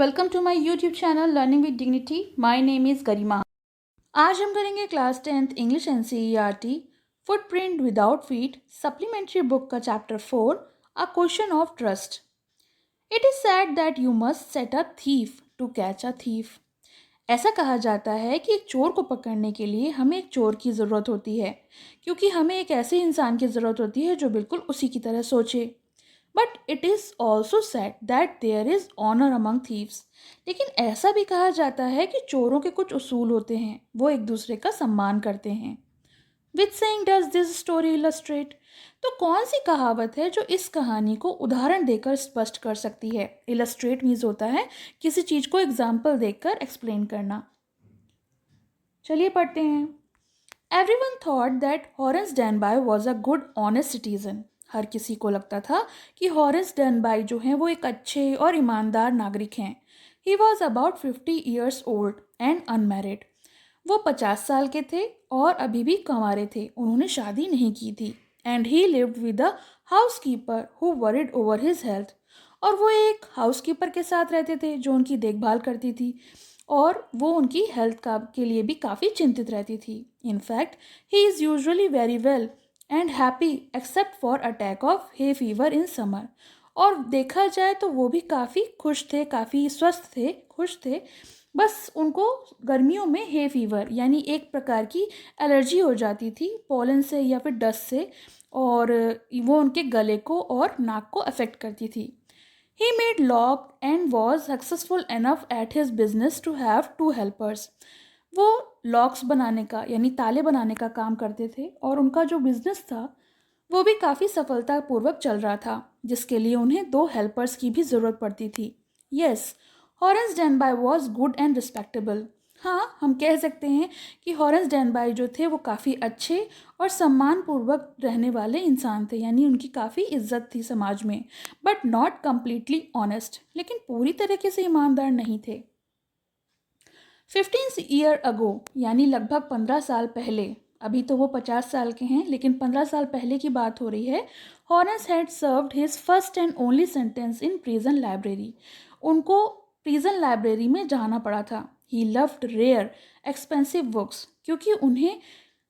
Welcome to my YouTube channel learning with dignity. My name is Garima. आज हम करेंगे class 10th English NCERT footprint without feet supplementary book का chapter 4 a question of trust. It is said that you must set a thief to catch a thief. ऐसा कहा जाता है कि एक चोर को पकड़ने के लिए हमें एक चोर की ज़रूरत होती है, क्योंकि हमें एक ऐसे इंसान की ज़रूरत होती है जो बिल्कुल उसी की तरह सोचे। But it is also said that there is honour among thieves. लेकिन ऐसा भी कहा जाता है कि चोरों के कुछ उसूल होते हैं, वो एक दूसरे का सम्मान करते हैं। Which saying does this story illustrate. तो कौन सी कहावत है जो इस कहानी को उदाहरण देकर स्पष्ट कर सकती है। इलस्ट्रेट मीन्स होता है किसी चीज़ को एग्जाम्पल देकर एक्सप्लेन करना। चलिए पढ़ते हैं। Everyone thought that Horace Danby was a good honest citizen. हर किसी को लगता था कि हॉरेंस डेनबाई जो हैं वो एक अच्छे और ईमानदार नागरिक हैं। He was about 50 years old and unmarried. वो 50 साल के थे और अभी भी कंवारे थे, उन्होंने शादी नहीं की थी। And he lived with a house keeper who worried over his health. और वो एक हाउस कीपर के साथ रहते थे जो उनकी देखभाल करती थी और वो उनकी हेल्थ का के लिए भी काफ़ी चिंतित रहती थी। In fact he is usually very well and happy except for attack of hay fever in summer. और देखा जाए तो वो भी काफ़ी खुश थे, काफ़ी स्वस्थ थे, खुश थे। बस उनको गर्मियों में हे फीवर यानी एक प्रकार की एलर्जी हो जाती थी पोलन से या फिर डस्ट से, और वो उनके गले को और नाक को अफेक्ट करती थी। He made lock and was successful enough at his business to have 2 helpers. वो लॉक्स बनाने का यानी ताले बनाने का काम करते थे और उनका जो बिजनेस था वो भी काफ़ी सफलतापूर्वक चल रहा था, जिसके लिए उन्हें 2 हेल्पर्स की भी ज़रूरत पड़ती थी। Yes, Horace Danby was good and respectable. हाँ, हम कह सकते हैं कि हॉरेंस डेनबाई जो थे वो काफ़ी अच्छे और सम्मानपूर्वक रहने वाले इंसान थे, यानी उनकी काफ़ी इज्जत थी समाज में। बट नॉट कम्प्लीटली ऑनेस्ट, लेकिन पूरी तरीके से ईमानदार नहीं थे। 15 years अगो यानी लगभग 15 साल पहले, अभी तो वो 50 साल के हैं लेकिन 15 साल पहले की बात हो रही है। Horace had served his first and only sentence in prison library. उनको प्रिजन लाइब्रेरी में जाना पड़ा था। He loved rare expensive books, क्योंकि उन्हें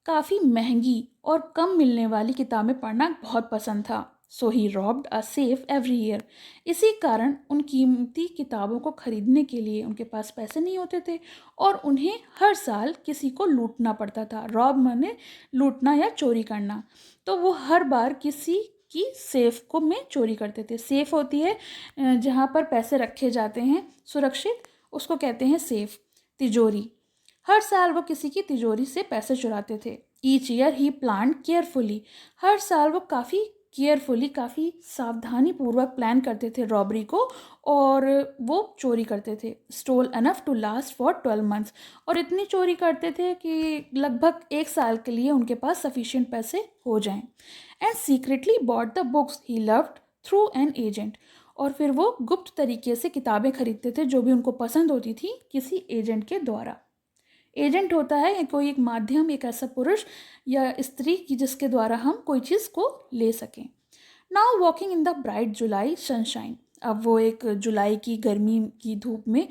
काफ़ी महंगी और कम मिलने वाली किताबें पढ़ना बहुत पसंद था। So he robbed a safe every year. इसी कारण उन कीमती किताबों को खरीदने के लिए उनके पास पैसे नहीं होते थे और उन्हें हर साल किसी को लूटना पड़ता था। रॉब माने लूटना या चोरी करना। तो वो हर बार किसी की सेफ को में चोरी करते थे। सेफ होती है जहाँ पर पैसे रखे जाते हैं सुरक्षित, उसको कहते हैं सेफ, तिजोरी। हर साल वो किसी की तिजोरी से पैसे चुराते थे। ईच ईयर ही प्लान केयरफुली। हर साल वो काफ़ी केयरफुली, काफ़ी सावधानी पूर्वक प्लान करते थे रॉबरी को और वो चोरी करते थे। Stole enough to last for 12 months। और इतनी चोरी करते थे कि लगभग 1 साल के लिए उनके पास सफिशिएंट पैसे हो जाएं। And secretly bought the books he loved through an agent. और फिर वो गुप्त तरीके से किताबें खरीदते थे जो भी उनको पसंद होती थी किसी एजेंट के द्वारा। एजेंट होता है कोई एक माध्यम, एक ऐसा पुरुष या स्त्री की जिसके द्वारा हम कोई चीज़ को ले सकें। Now walking in the bright July sunshine. अब वो एक जुलाई की गर्मी की धूप में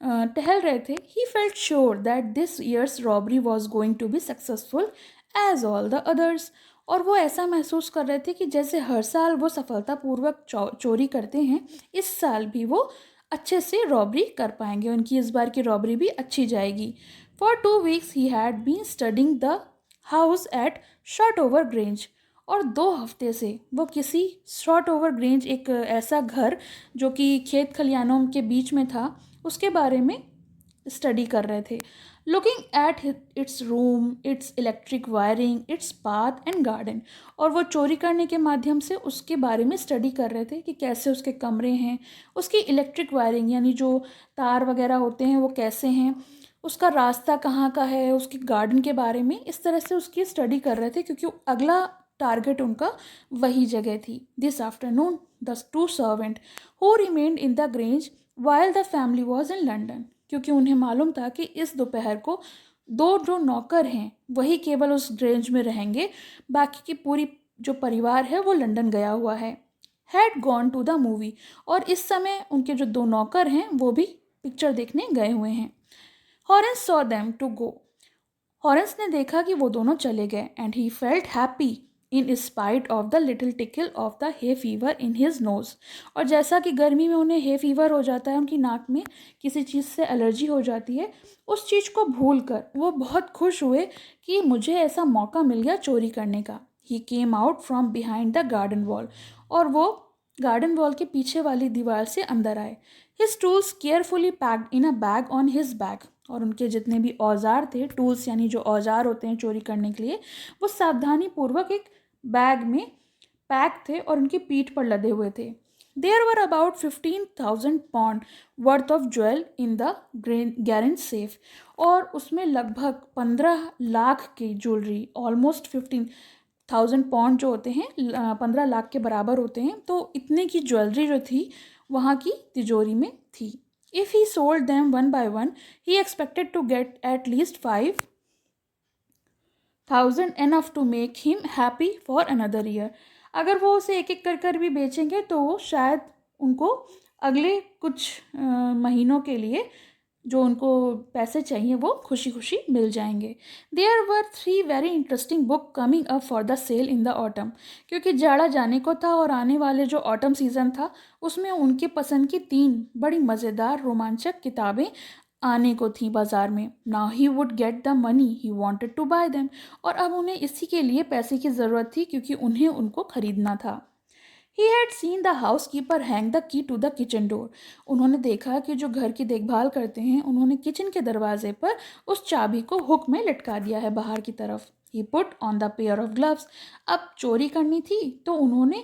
टहल रहे थे। He felt sure that this year's robbery was going to be successful as all the others. और वो ऐसा महसूस कर रहे थे कि जैसे हर साल वो सफलतापूर्वक चोरी करते हैं, इस साल भी वो अच्छे से रॉबरी कर पाएंगे, उनकी इस बार की रॉबरी भी अच्छी जाएगी। For 2 weeks he had been studying the house at Short Over Grange. और 2 हफ्ते से वो किसी शॉर्ट ओवर ग्रेंज, एक ऐसा घर जो कि खेत खलियानों के बीच में था, उसके बारे में स्टडी कर रहे थे। Looking at its room, it's electric wiring, its path and garden. और वो चोरी करने के माध्यम से उसके बारे में स्टडी कर रहे थे कि कैसे उसके कमरे हैं, उसकी इलेक्ट्रिक वायरिंग यानी जो तार वगैरह होते हैं वो कैसे हैं, उसका रास्ता कहाँ का है, उसके गार्डन के बारे में इस तरह से उसकी स्टडी कर रहे थे, क्योंकि अगला टारगेट उनका वही जगह थी। This afternoon the 2 servants who remained in the grange while the family was in London. क्योंकि उन्हें मालूम था कि इस दोपहर को 2 जो नौकर हैं वही केवल उस ग्रेंज में रहेंगे, बाकी की पूरी जो परिवार है वो लंदन गया हुआ है। Had gone to the movie. और इस समय उनके जो 2 नौकर हैं वो भी पिक्चर देखने गए हुए हैं। हॉरेंस saw them to go. Horace ने देखा कि वो दोनों चले गए and he felt happy in spite of the little tackle of the hay fever in his nose. और जैसा कि गर्मी में उन्हें हे फीवर हो जाता है, उनकी नाक में किसी चीज़ से एलर्जी हो जाती है, उस चीज़ को भूल कर वो बहुत खुश हुए कि मुझे ऐसा मौका मिल गया चोरी करने का। He came out from behind the garden wall. और वो गार्डन वॉल के पीछे वाली दीवार से अंदर आए। His tools carefully packed in a bag on his bag. और उनके जितने भी औजार थे, टूल्स यानी जो औजार होते हैं चोरी करने के लिए, वो सावधानी पूर्वक एक बैग में पैक थे और उनकी पीठ पर लदे हुए थे। There were about 15,000 pound worth of jewel in the garage safe. और उसमें लगभग 15 लाख की ज्वेलरी, ऑलमोस्ट 15,000 पाउंड जो होते हैं 15 लाख के बराबर होते हैं, तो इतने की ज्वेलरी जो थी वहाँ की तिजोरी में थी। If he sold them one by one, he expected to get at least 5,000, enough to make him happy for another year. अगर वो उसे एक एक कर कर भी बेचेंगे तो शायद उनको अगले कुछ महीनों के लिए जो उनको पैसे चाहिए वो खुशी खुशी मिल जाएंगे। There were 3 very interesting book coming up for the sale in the autumn. क्योंकि जाड़ा जाने को था और आने वाले जो ऑटम सीज़न था उसमें उनके पसंद की 3 बड़ी मज़ेदार रोमांचक किताबें आने को थी बाज़ार में। Now he would get the money he wanted to buy them. और अब उन्हें इसी के लिए पैसे की ज़रूरत थी क्योंकि उन्हें उनको ख़रीदना था। He had seen the housekeeper hang the key to the kitchen door. उन्होंने देखा कि जो घर की देखभाल करते हैं उन्होंने किचन के दरवाजे पर उस चाबी को हुक में लटका दिया है बाहर की तरफ। He put on the pair of gloves. अब चोरी करनी थी तो उन्होंने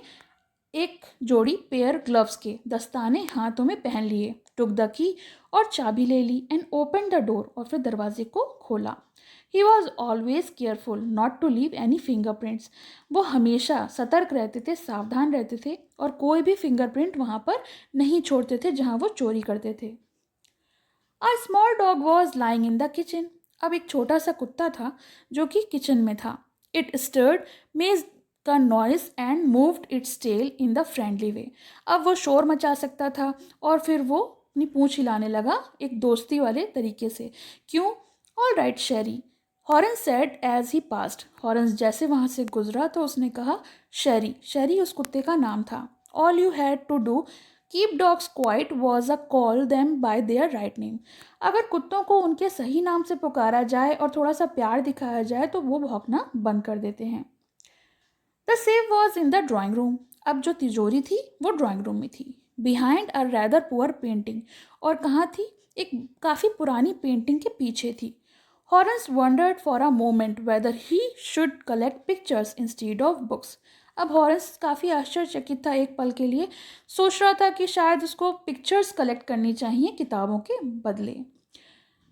एक जोड़ी पेयर ग्लव्स के दस्ताने हाथों में पहन लिए। टुक द की और चाबी ले ली एंड ओपन द डोर और फिर दरवाजे को खोला। He was always careful not to leave any fingerprints. वो हमेशा सतर्क रहते थे, सावधान रहते थे और कोई भी फिंगरप्रिंट वहाँ पर नहीं छोड़ते थे जहाँ वो चोरी करते थे। A small dog was lying in the kitchen. अब एक छोटा सा कुत्ता था जो कि किचन में था। इट स्टर्ड मेज का noise and moved its tail in the friendly way. अब वो शोर मचा सकता था और फिर वो अपनी पूंछ हिलाने लगा एक दोस्ती वाले तरीके से। क्यों? ऑल राइट शेरी, हॉरेंस सेड एज ही पास्ट। हॉरेंस जैसे वहाँ से गुजरा तो उसने कहा शेरी। शेरी उस कुत्ते का नाम था। All you had to do keep dogs quiet was a call them by their right name. अगर कुत्तों को उनके सही नाम से पुकारा जाए और थोड़ा सा प्यार दिखाया जाए तो वो भौंकना बंद कर देते हैं। The safe was in the drawing room. अब जो तिजोरी थी वो ड्राइंग रूम में थी। Behind a rather poor painting. और कहाँ थी? एक काफ़ी पुरानी पेंटिंग के पीछे थी। Horace wondered for a moment whether he should collect pictures instead of books. अब हॉरेंस काफ़ी आश्चर्यचकित था एक पल के लिए, सोच रहा था कि शायद उसको पिक्चर्स कलेक्ट करनी चाहिए किताबों के बदले।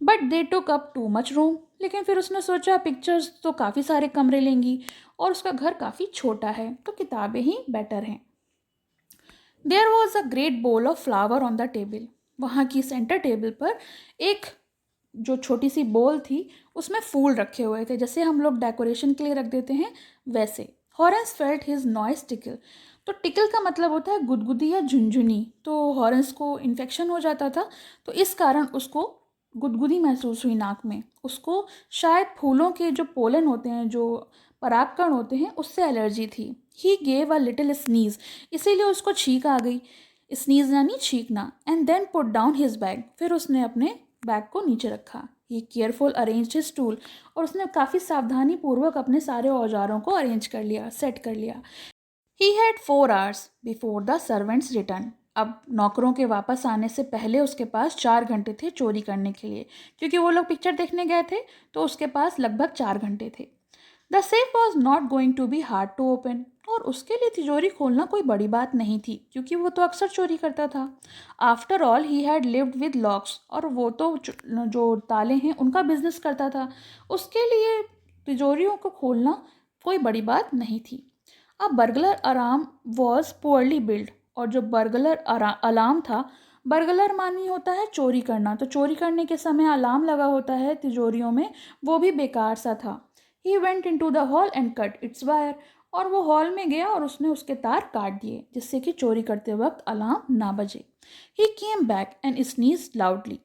But they took up too much room. लेकिन फिर उसने सोचा पिक्चर्स तो काफ़ी सारे कमरे लेंगी और उसका घर काफ़ी छोटा है, तो किताबें ही बेटर हैं। There was a great bowl of flower on the table. वहाँ की सेंटर टेबल पर एक जो छोटी सी बोल थी उसमें फूल रखे हुए थे, जैसे हम लोग डेकोरेशन के लिए रख देते हैं वैसे। हॉरेंस फेल्ट हिज नॉइस टिकल। तो टिकल का मतलब होता है गुदगुदी या झुनझुनी। तो हॉरेंस को इन्फेक्शन हो जाता था तो इस कारण उसको गुदगुदी महसूस हुई नाक में। उसको शायद फूलों के जो पोलन होते हैं, जो परागकण होते हैं, उससे एलर्जी थी। He gave a little sneeze. इसीलिए उसको छींक आ गई। स्नीज यानी छींकना। And then put down his bag. फिर उसने अपने बैग को नीचे रखा। He careful arrange his tool. और उसने काफ़ी सावधानी पूर्वक अपने सारे औजारों को अरेंज कर लिया, सेट कर लिया। He had 4 hours before the servants return. अब नौकरों के वापस आने से पहले उसके पास 4 घंटे थे चोरी करने के लिए। क्योंकि वो लोग पिक्चर देखने गए थे तो उसके पास लगभग 4 घंटे थे। The safe was not going to be hard to open. और उसके लिए तिजोरी खोलना कोई बड़ी बात नहीं थी क्योंकि वो तो अक्सर चोरी करता था। After all he had lived with locks. और वो तो जो ताले हैं उनका बिजनेस करता था, उसके लिए तिजोरियों को खोलना कोई बड़ी बात नहीं थी। अब burglar alarm was poorly build. और जो बर्गलर अलार्म था, बर्गलर मानी होता है चोरी करना, तो चोरी करने के समय अलार्म लगा होता है तिजोरियों में, वो भी बेकार सा था। He went in to the hall and cut its wire. और वो हॉल में गया और उसने उसके तार काट दिए जिससे कि चोरी करते वक्त अलार्म ना बजे। He came back and sneezed loudly.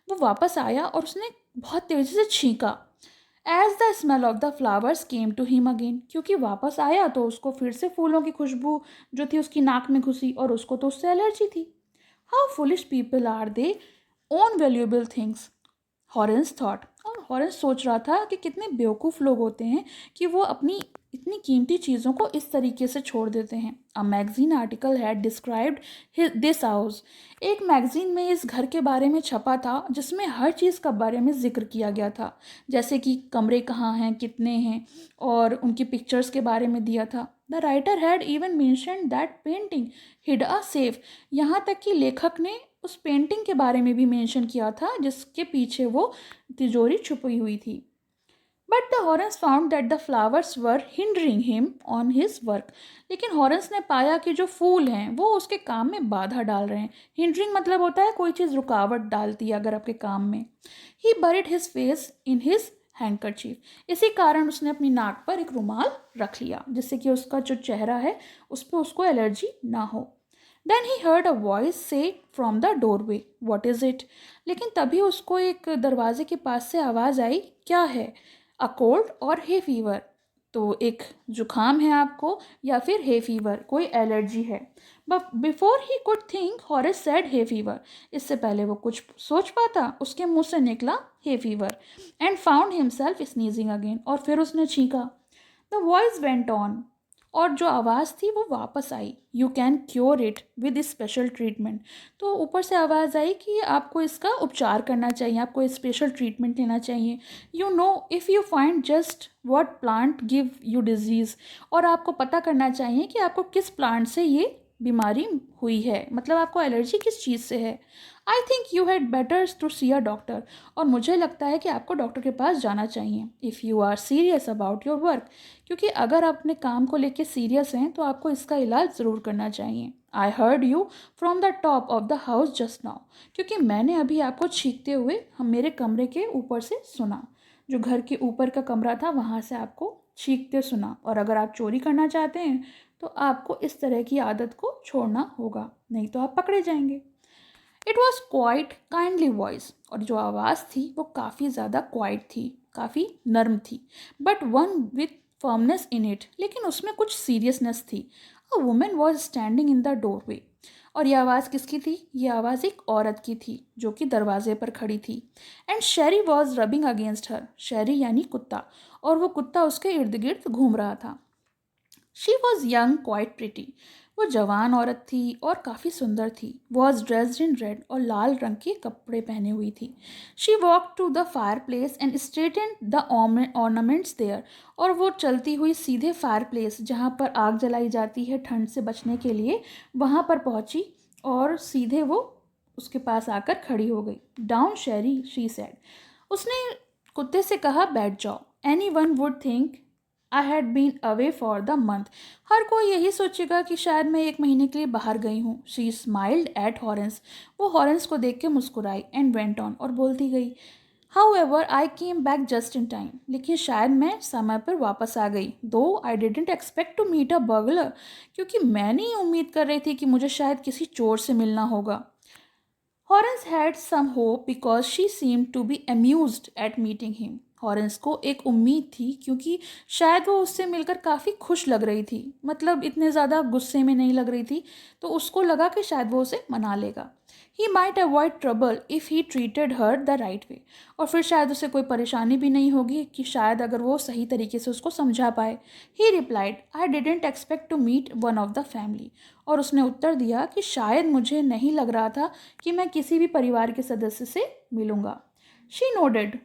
वो वापस आया और उसने बहुत तेज़ी से छींका। As the smell of the flowers came to him again, क्योंकि वापस आया तो उसको फिर से फूलों की खुशबू जो थी उसकी नाक में घुसी और उसको तो उससे एलर्जी थी। How foolish people are they own valuable things, Horace thought. और हॉरेंस सोच रहा था कि कितने बेवकूफ़ लोग होते हैं कि वो अपनी इतनी कीमती चीज़ों को इस तरीके से छोड़ देते हैं। A magazine article had described this house. एक मैगजीन में इस घर के बारे में छपा था जिसमें हर चीज़ का बारे में जिक्र किया गया था, जैसे कि कमरे कहाँ हैं, कितने हैं, और उनकी पिक्चर्स के बारे में दिया था। The writer had even mentioned that painting hid a safe. यहाँ तक कि लेखक ने उस पेंटिंग के बारे में भी मेंशन किया था जिसके पीछे वो तिजोरी छुपी हुई थी। But the Horace found that the flowers were hindering him on his work. लेकिन हॉरेंस ने पाया कि जो फूल हैं वो उसके काम में बाधा डाल रहे हैं। हिंडरिंग मतलब होता है कोई चीज़ रुकावट डालती है अगर आपके काम में। He buried his face in his handkerchief. इसी कारण उसने अपनी नाक पर एक रुमाल रख लिया जिससे कि उसका जो चेहरा है उस पर उसको एलर्जी ना हो। Then he heard a voice से from the doorway, what is it. लेकिन तभी उसको एक दरवाजे के पास से आवाज़ आई, क्या है? अ कोल्ड और हे फीवर। तो एक जुकाम है आपको या फिर हे फीवर, कोई एलर्जी है। But before he could think Horace said hay fever. इससे पहले वो कुछ सोच पाता उसके मुंह से निकला hay fever. And found himself sneezing again. और फिर उसने छींका। The voice went on. और जो आवाज़ थी वो वापस आई, you can cure it with special treatment. तो ऊपर से आवाज़ आई कि आपको इसका उपचार करना चाहिए, आपको स्पेशल ट्रीटमेंट लेना चाहिए। You know if you find just what plant give you disease. और आपको पता करना चाहिए कि आपको किस प्लांट से ये बीमारी हुई है, मतलब आपको एलर्जी किस चीज़ से है। I think you had better to see a doctor. और मुझे लगता है कि आपको डॉक्टर के पास जाना चाहिए if you are serious about your work. क्योंकि अगर आप अपने काम को लेकर सीरियस हैं तो आपको इसका इलाज ज़रूर करना चाहिए। I heard you from the top of the house just now. क्योंकि मैंने अभी आपको छींकते हुए हम मेरे कमरे के ऊपर से सुना। जो घर के ऊपर का कमरा था वहाँ से आपको छींकते सुना। और अगर आप चोरी करना चाहते हैं तो आपको इस तरह की आदत को छोड़ना होगा, नहीं तो आप पकड़े जाएंगे। It was quite kindly voice. और जो आवाज़ थी वो काफ़ी ज़्यादा क्वाइट थी, काफ़ी नर्म थी, but one with firmness in it. लेकिन उसमें कुछ सीरियसनेस थी। A women was standing in the doorway. और ये आवाज़ किसकी थी? ये आवाज़ एक औरत की थी जो कि दरवाजे पर खड़ी थी। And Sheri was rubbing against her. शेरी यानी कुत्ता। और वो कुत्ता उसके इर्द गिर्द घूम रहा था। She was young quite pretty. वो जवान औरत थी और काफ़ी सुंदर थी। वॉज ड्रेस्ड इन रेड और लाल रंग के कपड़े पहने हुई थी। She walk to the fireplace and straightened the ornaments there. और वो चलती हुई सीधे फायर प्लेस जहाँ पर आग जलाई जाती है ठंड से बचने के लिए, वहाँ पर पहुँची और सीधे वो उसके पास आकर खड़ी हो गई। Down Sheri, she said. उसने कुत्ते से कहा, बैठ जाओ। Anyone would think I had been away for the month. हर कोई यही सोचेगा कि शायद मैं एक महीने के लिए बाहर गई हूँ। She smiled at Horace. वो हॉरेंस को देख के मुस्कुराई एंड वेंट ऑन। और बोलती गई, however I came back just in time. लेकिन शायद मैं समय पर वापस आ गई। Though I didn't expect to meet a burglar. क्योंकि मैं नहीं उम्मीद कर रही थी कि मुझे शायद किसी चोर से मिलना होगा। Horace had some hope because she seemed to be amused at meeting him. Horace को एक उम्मीद थी क्योंकि शायद वो उससे मिलकर काफ़ी खुश लग रही थी, मतलब इतने ज़्यादा गुस्से में नहीं लग रही थी। तो उसको लगा कि शायद वो उसे मना लेगा। He might avoid trouble if he treated her the right way. और फिर शायद उसे कोई परेशानी भी नहीं होगी कि शायद अगर वो सही तरीके से उसको समझा पाए। He replied, I didn't expect to meet one of the family. और उसने उत्तर दिया कि शायद मुझे नहीं लग रहा था कि मैं किसी भी परिवार के सदस्य से मिलूंगा। She nodded,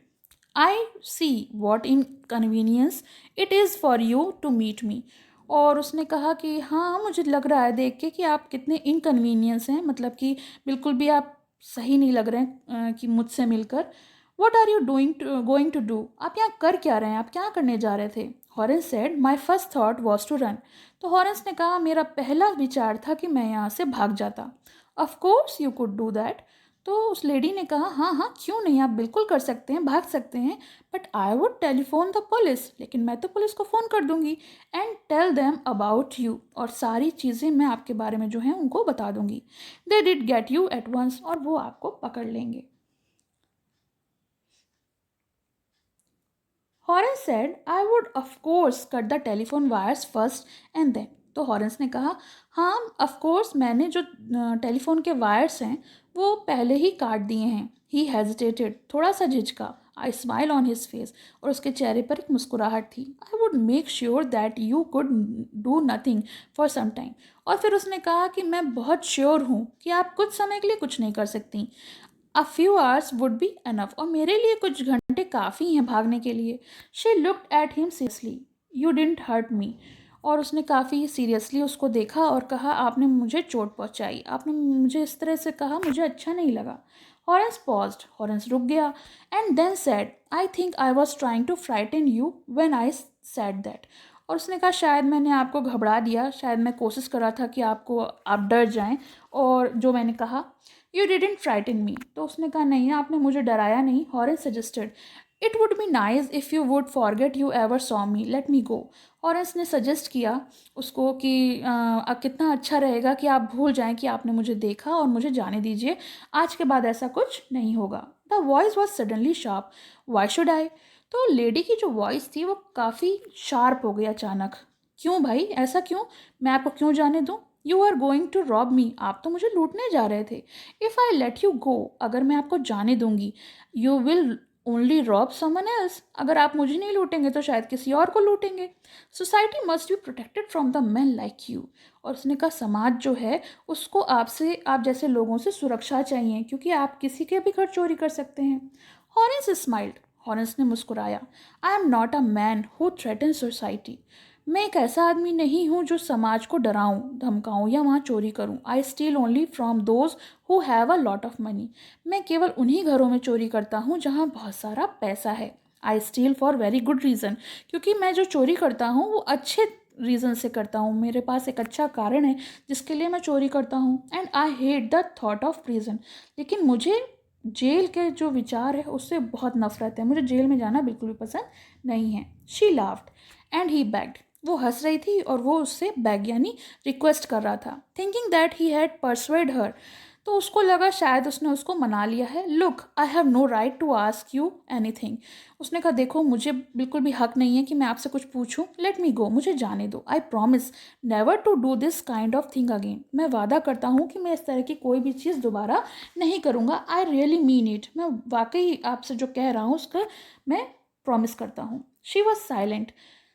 I see what inconvenience it is for you to meet me. और उसने कहा कि हाँ, मुझे लग रहा है देख के कि आप कितने इनकन्वीनियंस हैं, मतलब कि बिल्कुल भी आप सही नहीं लग रहे हैं कि मुझसे मिलकर। What are you going to do. आप यहाँ कर क्या रहे हैं, आप क्या करने जा रहे थे? Horace said, my first thought was to run. तो हॉरेंस ने कहा, मेरा पहला विचार था कि मैं यहाँ से भाग जाता। Of course you could do that. तो उस लेडी ने कहा, हाँ हाँ क्यों नहीं, आप बिल्कुल कर सकते हैं, भाग सकते हैं, but I would telephone the police, लेकिन मैं तो पुलिस को फ़ोन कर दूंगी, and tell them about you, और सारी चीज़ें मैं आपके बारे में जो हैं उनको बता दूंगी। They did get you at once, और वो आपको पकड़ लेंगे। Horace said, I would of course cut the telephone wires first and then. तो हॉरेंस ने कहा, हाँ ऑफ कोर्स मैंने जो टेलीफोन के वायर्स हैं वो पहले ही काट दिए हैं। ही हेजिटेटेड, थोड़ा सा झिझका। A smile on his face, और उसके चेहरे पर एक मुस्कुराहट थी। I would make sure that you could do nothing for some time. और फिर उसने कहा कि मैं बहुत श्योर हूँ कि आप कुछ समय के लिए कुछ नहीं कर सकती। A few hours would be enough, और मेरे लिए कुछ घंटे काफ़ी हैं भागने के लिए। She looked at him seriously, you didn't hurt me, और उसने काफ़ी सीरियसली उसको देखा और कहा, आपने मुझे चोट पहुंचाई, आपने मुझे इस तरह से कहा, मुझे अच्छा नहीं लगा। हॉरेंस पॉज्ड, हॉरेंस रुक गया, and then said, I think I was trying to frighten you when I said that. और उसने कहा, शायद मैंने आपको घबरा दिया, शायद मैं कोशिश कर रहा था कि आप डर जाएं, और जो मैंने कहा, यू डिडंट फ्राइटन मी। तो उसने कहा, नहीं आपने मुझे डराया नहीं। Horace suggested, it would be nice if you would forget you ever saw me, let me go. Horace ने सजेस्ट किया उसको कि कितना अच्छा रहेगा कि आप भूल जाएं कि आपने मुझे देखा, और मुझे जाने दीजिए, आज के बाद ऐसा कुछ नहीं होगा। The voice was suddenly sharp, why should I. तो लेडी की जो वॉइस थी वो काफ़ी शार्प हो गई अचानक। क्यों भाई, ऐसा क्यों, मैं आपको क्यों जाने दूँ? You are going to rob me, आप तो मुझे लूटने जा रहे थे। If I let you go, अगर मैं आपको जाने दूंगी, you will only rob someone else, अगर आप मुझे नहीं लूटेंगे तो शायद किसी और को लूटेंगे। Society must be protected from the man like you, और उसने कहा, समाज जो है उसको आपसे, आप जैसे लोगों से सुरक्षा चाहिए, क्योंकि आप किसी के भी घर चोरी कर सकते हैं। हॉरेंस स्माइल्ड, हॉरेंस ने मुस्कुराया, I am not a man who threaten society, मैं एक ऐसा आदमी नहीं हूँ जो समाज को डराऊं, धमकाऊं या वहाँ चोरी करूं। I steal only from those who have a lot of money, मैं केवल उन्हीं घरों में चोरी करता हूँ जहाँ बहुत सारा पैसा है। I steal for very good reason, क्योंकि मैं जो चोरी करता हूँ वो अच्छे रीज़न से करता हूँ, मेरे पास एक अच्छा कारण है जिसके लिए मैं चोरी करता हूँ। And I hate the thought of prison, लेकिन मुझे जेल के जो विचार है उससे बहुत नफरत है, मुझे जेल में जाना बिल्कुल भी पसंद नहीं है। She laughed and he bagged, वो हंस रही थी और वो उससे बैग यानी रिक्वेस्ट कर रहा था, thinking that he had persuaded her, तो उसको लगा शायद उसने उसको मना लिया है। Look, I have no right to ask you anything, उसने कहा, देखो मुझे बिल्कुल भी हक नहीं है कि मैं आपसे कुछ पूछूं, लेट मी गो, मुझे जाने दो। I promise never to do this kind of thing again, मैं वादा करता हूँ कि मैं इस तरह की कोई भी चीज़ दोबारा नहीं करूँगा। आई रियली मीन इट, मैं वाकई आपसे जो कह रहा हूँ उसका मैं प्रॉमिस करता हूँ। She was silent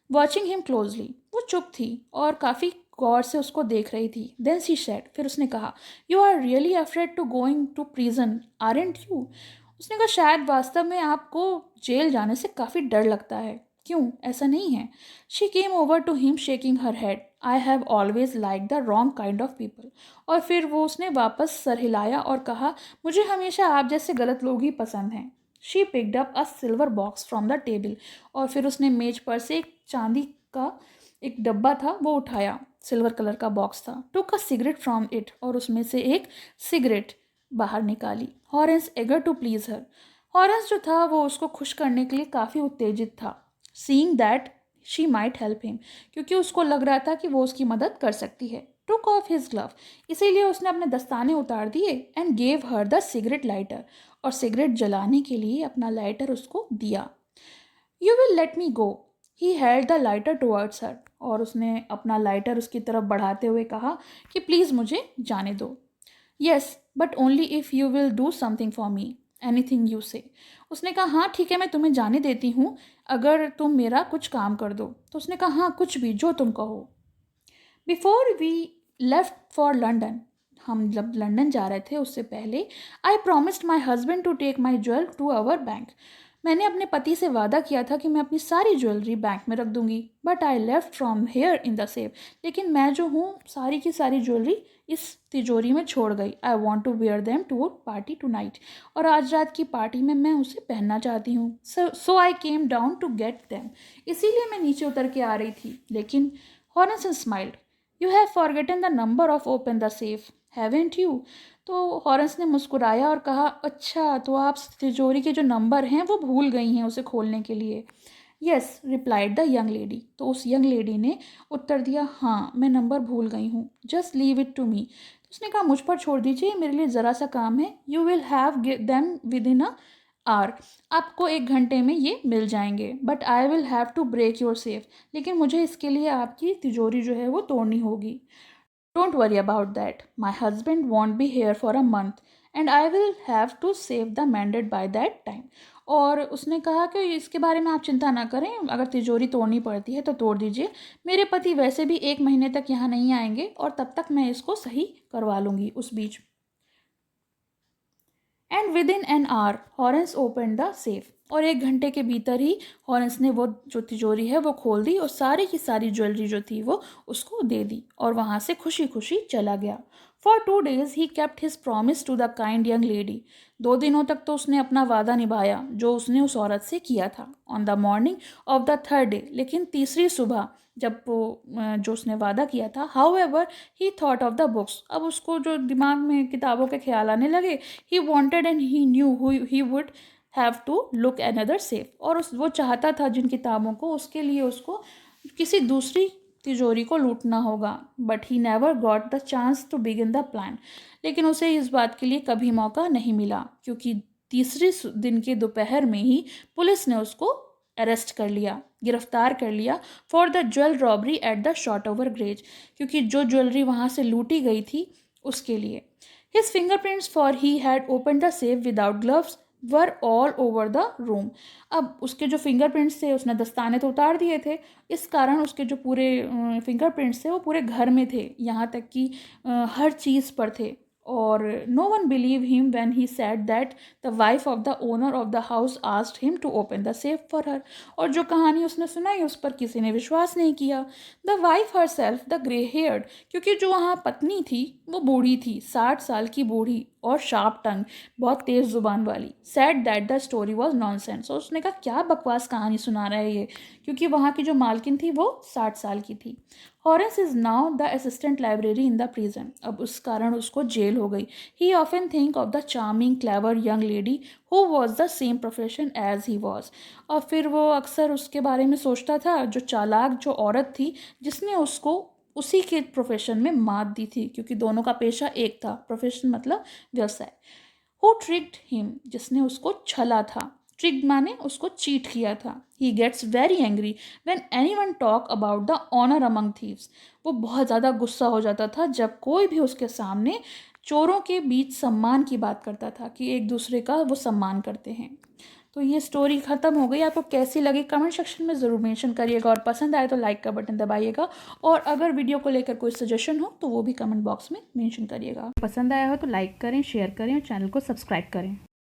watching him closely, वो चुप थी और काफ़ी गौर से उसको देख रही थी। देन शी सेड, फिर उसने कहा, you are really afraid to going to prison aren't you, उसने कहा, शायद वास्तव में आपको जेल जाने से काफ़ी डर लगता है, क्यों, ऐसा नहीं है? She came over to him shaking her head, I have always like the wrong kind of people, और फिर वो उसने वापस सर हिलाया और कहा, मुझे हमेशा आप जैसे गलत लोग ही पसंद हैं। She picked up a silver box from the table, और फिर उसने मेज पर से एक चांदी का एक डब्बा था वो उठाया, सिल्वर कलर का बॉक्स था। टुक अ सिगरेट फ्रॉम इट, और उसमें से एक सिगरेट बाहर निकाली। हॉरेंस एगर टू प्लीज हर, हॉरेंस जो था वो उसको खुश करने के लिए काफ़ी उत्तेजित था। Seeing that she might help him, क्योंकि उसको लग रहा था कि वो उसकी मदद कर सकती है। टुक ऑफ हिज ग्लव, इसीलिए उसने अपने दस्ताने उतार दिए, and gave her the cigarette lighter, और सिगरेट जलाने के लिए अपना लाइटर उसको दिया। You will let me go, he held the lighter towards हर, और उसने अपना लाइटर उसकी तरफ बढ़ाते हुए कहा कि प्लीज़ मुझे जाने दो। Yes but only if you will do something for me, anything you से, उसने कहा, हाँ ठीक है मैं तुम्हें जाने देती हूँ अगर तुम मेरा कुछ काम कर दो। तो उसने कहा, हाँ कुछ भी, जो तुम कहो। Before we left for London, हम जब लंदन जा रहे थे उससे पहले, I promised my husband to take my jewel to our bank, मैंने अपने पति से वादा किया था कि मैं अपनी सारी ज्वेलरी बैंक में रख दूंगी। But I left from here in the safe, लेकिन मैं जो हूँ सारी की सारी ज्वेलरी इस तिजोरी में छोड़ गई। I want to wear them to party tonight, और आज रात की पार्टी में मैं उसे पहनना चाहती हूँ। So I came down to get them, इसीलिए मैं नीचे उतर के आ रही थी। लेकिन Horace smiled, you have forgotten the number of open the safe, haven't you? तो हॉरेंस ने मुस्कुराया और कहा, अच्छा तो आप तिजोरी के जो नंबर हैं वो भूल गई हैं उसे खोलने के लिए। Yes, replied the young lady. तो उस यंग लेडी ने उत्तर दिया, हाँ मैं नंबर भूल गई हूँ। Just leave it to me. उसने कहा, मुझ पर छोड़ दीजिए, मेरे लिए ज़रा सा काम है। You will have them within a hour, आपको 1 घंटे में ये मिल जाएंगे। But I will have to break your safe, लेकिन मुझे इसके लिए आपकी तिजोरी जो है वो तोड़नी होगी। Don't worry about that, my husband won't be here for a month and I will have to save the mended by that time. और उसने कहा कि इसके बारे में आप चिंता ना करें, अगर तिजोरी तोड़नी पड़ती है तो तोड़ दीजिए, मेरे पति वैसे भी 1 महीने तक यहाँ नहीं आएंगे और तब तक मैं इसको सही करवा लूँगी उस बीच। And within an hour Horace open the safe, और 1 घंटे के भीतर ही हॉरेंस ने वो जो तिजोरी है वो खोल दी और सारी की सारी ज्वेलरी जो थी वो उसको दे दी और वहाँ से खुशी खुशी चला गया। For 2 days he kept his promise to the kind young lady. 2 दिनों तक तो उसने अपना वादा निभाया जो उसने उस औरत से किया था। On the morning of the third day, लेकिन तीसरी सुबह जब वो जो उसने वादा किया था, how ever he thought of the books, अब उसको जो दिमाग में किताबों के ख्याल आने लगे। He wanted and he knew he would have to look another safe, और वो चाहता था जिन किताबों को, उसके लिए उसको किसी दूसरी तिजोरी को लूटना होगा। But he never got the chance to begin the plan, लेकिन उसे इस बात के लिए कभी मौका नहीं मिला, क्योंकि तीसरे दिन के दोपहर में ही पुलिस ने उसको अरेस्ट कर लिया, गिरफ्तार कर लिया for the jewel robbery at the Short Over Grange, क्योंकि जो ज्वेलरी वहाँ से लूटी गई थी उसके लिए। His fingerprints, for he had open the safe without gloves, were all over the room. अब उसके जो फिंगरप्रिंट्स थे, उसने दस्ताने तो उतार दिए थे, इस कारण उसके जो पूरे फिंगरप्रिंट्स थे वो पूरे घर में थे, यहाँ तक कि हर चीज़ पर थे। और no one believe him when he said that the wife of the owner of the house asked him to open the safe for her. और जो कहानी उसने सुनाई उस पर किसी ने विश्वास नहीं किया। The wife her self the grey heard, क्योंकि जो वहाँ पत्नी थी वो बूढ़ी थी, 60 साल की बूढ़ी और शार्प टंग, बहुत तेज़ जुबान वाली, said that the story was nonsense. और उसने कहा, क्या बकवास कहानी सुना रहा है ये, क्योंकि वहाँ की जो मालकिन थी वो 60 साल की थी। Horace is now the assistant library in the prison, अब उस कारण उसको जेल हो गई। He often think of the charming clever young lady who was the same profession as he was, और फिर वो अक्सर उसके बारे में सोचता था, जो चालाक जो औरत थी जिसने उसको उसी के प्रोफेशन में मात दी थी, क्योंकि दोनों का पेशा एक था, प्रोफेशन मतलब व्यवसाय। हु ट्रिक्ड हिम, जिसने उसको छला था, ट्रिक्ड माने उसको चीट किया था। He gets very angry when anyone talk about the honour among thieves, वो बहुत ज़्यादा गुस्सा हो जाता था जब कोई भी उसके सामने चोरों के बीच सम्मान की बात करता था, कि एक दूसरे का वो सम्मान करते हैं। तो ये स्टोरी ख़त्म हो गई। आपको कैसी लगी कमेंट सेक्शन में ज़रूर मेंशन करिएगा, और पसंद आए तो लाइक का बटन दबाइएगा, और अगर वीडियो को लेकर कोई सजेशन हो तो वो भी कमेंट बॉक्स में मेंशन करिएगा। पसंद आया हो तो लाइक करें, शेयर करें और चैनल को सब्सक्राइब करें।